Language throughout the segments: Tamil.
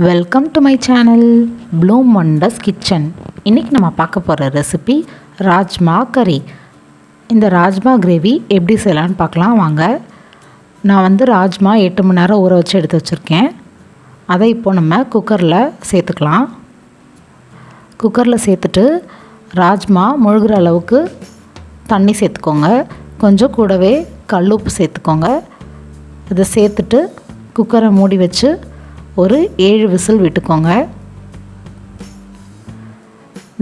Welcome to my channel Bloom wonders kitchen. இன்றைக்கி நம்ம பார்க்க போகிற ரெசிபி ராஜ்மா கறி. இந்த ராஜ்மா கிரேவி எப்படி செய்யலான்னு பார்க்கலாம் வாங்க. நான் ராஜ்மா 8 மணி நேரம் ஊற வச்சு எடுத்து வச்சுருக்கேன். அதை இப்போது நம்ம குக்கரில் சேர்த்துக்கலாம். குக்கரில் சேர்த்துட்டு ராஜ்மா முழுகிற அளவுக்கு தண்ணி சேர்த்துக்கோங்க. கொஞ்சம் கூடவே கல்லுப்பு சேர்த்துக்கோங்க. இதை சேர்த்துட்டு குக்கரை மூடி வச்சு ஒரு 7 விசில் விட்டுக்கோங்க.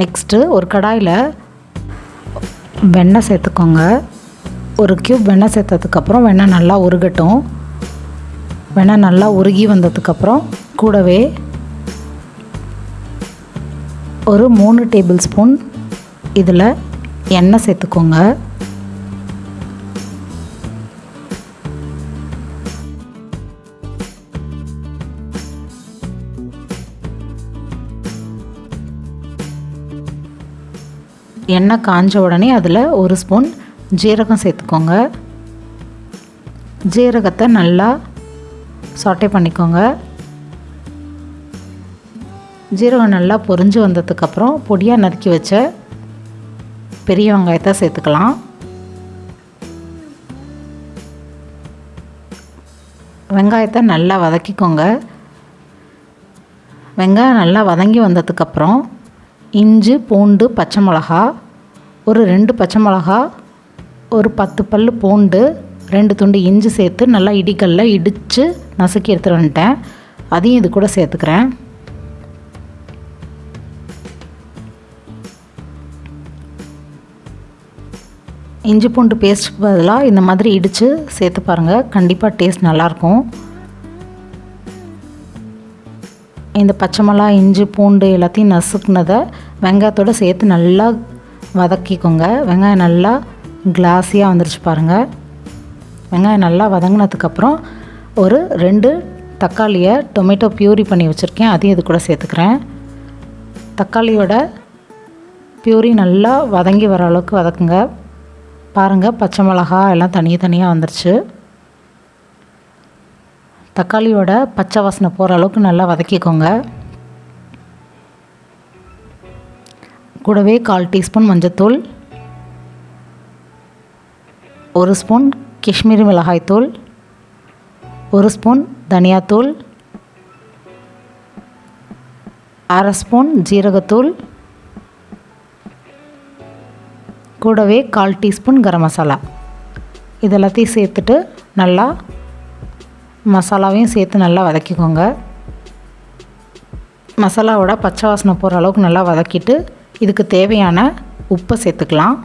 நெக்ஸ்ட்டு ஒரு கடாயில் வெண்ணெய் சேர்த்துக்கோங்க. ஒரு க்யூப் வெண்ணெய் சேர்த்ததுக்கப்புறம் வெண்ணெய் நல்லா உருகட்டும். வெண்ணெய் நல்லா உருகி வந்ததுக்கப்புறம் கூடவே ஒரு 3 டேபிள் ஸ்பூன் இதில் எண்ணெய் சேர்த்துக்கோங்க. எண்ணெய் காஞ்ச உடனே அதில் 1 ஸ்பூன் ஜீரகம் சேர்த்துக்கோங்க. ஜீரகத்தை நல்லா சாட்டே பண்ணிக்கோங்க. ஜீரகம் நல்லா பொரிஞ்சு வந்ததுக்கப்புறம் பொடியாக நறுக்கி வச்ச பெரிய வெங்காயத்தை சேர்த்துக்கலாம். வெங்காயத்தை நல்லா வதக்கிக்கோங்க. வெங்காயம் நல்லா வதங்கி வந்ததுக்கப்புறம் இஞ்சி, பூண்டு, பச்சை மிளகா, ஒரு 2 பச்சை மிளகா, ஒரு 10 பல் பூண்டு, 2 துண்டு இஞ்சி சேர்த்து நல்லா இடிக்கல்ல இடித்து நசுக்கி எடுத்துகிட்டு வந்துட்டேன். அதையும் இது கூட சேர்த்துக்கிறேன். இஞ்சி பூண்டு பேஸ்ட்டுக்கு பதிலாக இந்த மாதிரி இடித்து சேர்த்து பாருங்கள், கண்டிப்பாக டேஸ்ட் நல்லாயிருக்கும். இந்த பச்சை மிளகா, இஞ்சி, பூண்டு எல்லாத்தையும் நசுக்குனதை வெங்காயத்தோடு சேர்த்து நல்லா வதக்கிக்கோங்க. வெங்காயம் நல்லா கிளாஸியாக வந்துருச்சு பாருங்கள். வெங்காயம் நல்லா வதங்கினதுக்கப்புறம் ஒரு 2 தக்காளியை டொமேட்டோ பியூரி பண்ணி வச்சுருக்கேன், அதையும் இது கூட சேர்த்துக்கிறேன். தக்காளியோட பியூரி நல்லா வதங்கி வர அளவுக்கு வதக்குங்க. பாருங்கள், பச்சை மிளகா எல்லாம் தனியாக வந்துருச்சு. தக்காளியோட பச்சை வாசனை போகிற அளவுக்கு நல்லா வதக்கிக்கோங்க. கூடவே 1/4 டீஸ்பூன் மஞ்சத்தூள், 1 ஸ்பூன் காஷ்மீரி மிளகாய்த்தூள், 1 ஸ்பூன் தனியாத்தூள், 1/2 ஸ்பூன் ஜீரகத்தூள், கூடவே 1/4 டீஸ்பூன் கரம் மசாலா. இதெல்லாத்தையும் சேர்த்துட்டு நல்லா மசாலாவையும் சேர்த்து நல்லா வதக்கிக்கோங்க. மசாலாவோட பச்சை வாசனை போகிற அளவுக்கு நல்லா வதக்கிட்டு இதுக்கு தேவையான உப்பை சேர்த்துக்கலாம்.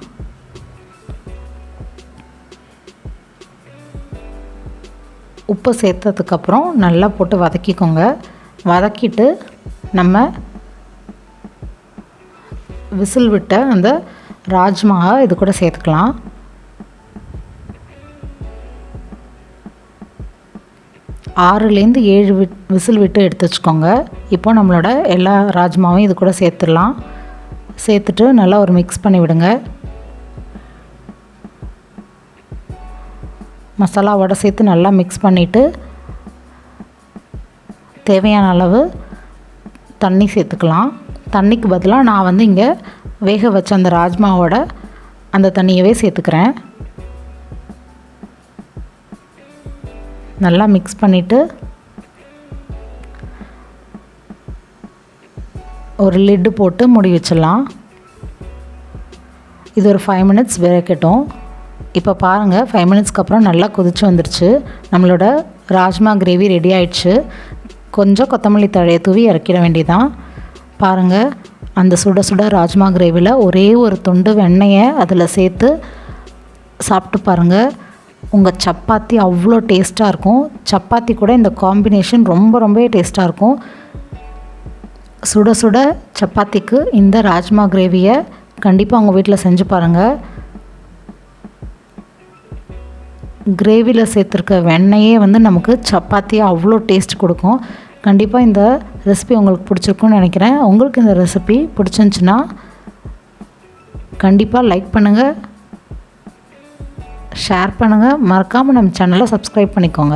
உப்பு சேர்த்ததுக்கப்புறம் நல்லா போட்டு வதக்கிக்கோங்க. வதக்கிட்டு நம்ம விசில் விட்ட அந்த ராஜ்மாவை இது கூட சேர்த்துக்கலாம். ஆறுலேருந்து 7 விசில் விட்டு எடுத்து வச்சுக்கோங்க. இப்போ நம்மளோட எல்லா ராஜ்மாவும் இது கூட சேர்த்துடலாம். சேர்த்துட்டு நல்லா ஒரு மிக்ஸ் பண்ணி விடுங்க. மசாலாவோட சேர்த்து நல்லா மிக்ஸ் பண்ணிவிட்டு தேவையான அளவு தண்ணி சேர்த்துக்கலாம். தண்ணிக்கு பதிலாக நான் இங்கே வேக வச்ச அந்த ராஜ்மாவோட அந்த தண்ணியவே சேர்த்துக்கிறேன். நல்லா மிக்ஸ் பண்ணிவிட்டு ஒரு லிட்டு போட்டு மூடி வச்சிடலாம். இது ஒரு 5 மினிட்ஸ் வேகட்டும். இப்போ பாருங்கள், 5 மினிட்ஸ்க்கு அப்புறம் நல்லா கொதிச்சு வந்துருச்சு. நம்மளோட ராஜ்மா கிரேவி ரெடி ஆயிடுச்சு. கொஞ்சம் கொத்தமல்லி தழையை தூவி இறக்கிட வேண்டியதான். பாருங்கள், அந்த சுட சுட ராஜ்மா கிரேவியில் ஒரே ஒரு துண்டு வெண்ணெயை அதில் சேர்த்து சாப்பிட்டு பாருங்கள். உங்கள் சப்பாத்தி அவ்வளோ டேஸ்ட்டாக இருக்கும். சப்பாத்தி கூட இந்த காம்பினேஷன் ரொம்ப டேஸ்ட்டாக இருக்கும். சுட சுட சப்பாத்திக்கு இந்த ராஜ்மா கிரேவியை கண்டிப்பாக உங்கள் வீட்டில் செஞ்சு பாருங்கள். கிரேவியில் சேர்த்துருக்க வெண்ணெயே நமக்கு சப்பாத்தியை அவ்வளோ டேஸ்ட் கொடுக்கும். கண்டிப்பாக இந்த ரெசிபி உங்களுக்கு பிடிச்சிருக்குன்னு நினைக்கிறேன். உங்களுக்கு இந்த ரெசிபி பிடிச்சிருந்துச்சின்னா கண்டிப்பாக லைக் பண்ணுங்கள், ஷேர் பண்ணுங்கள், மறக்காமல் நம்ம சேனலை சப்ஸ்கிரைப் பண்ணிக்கோங்க.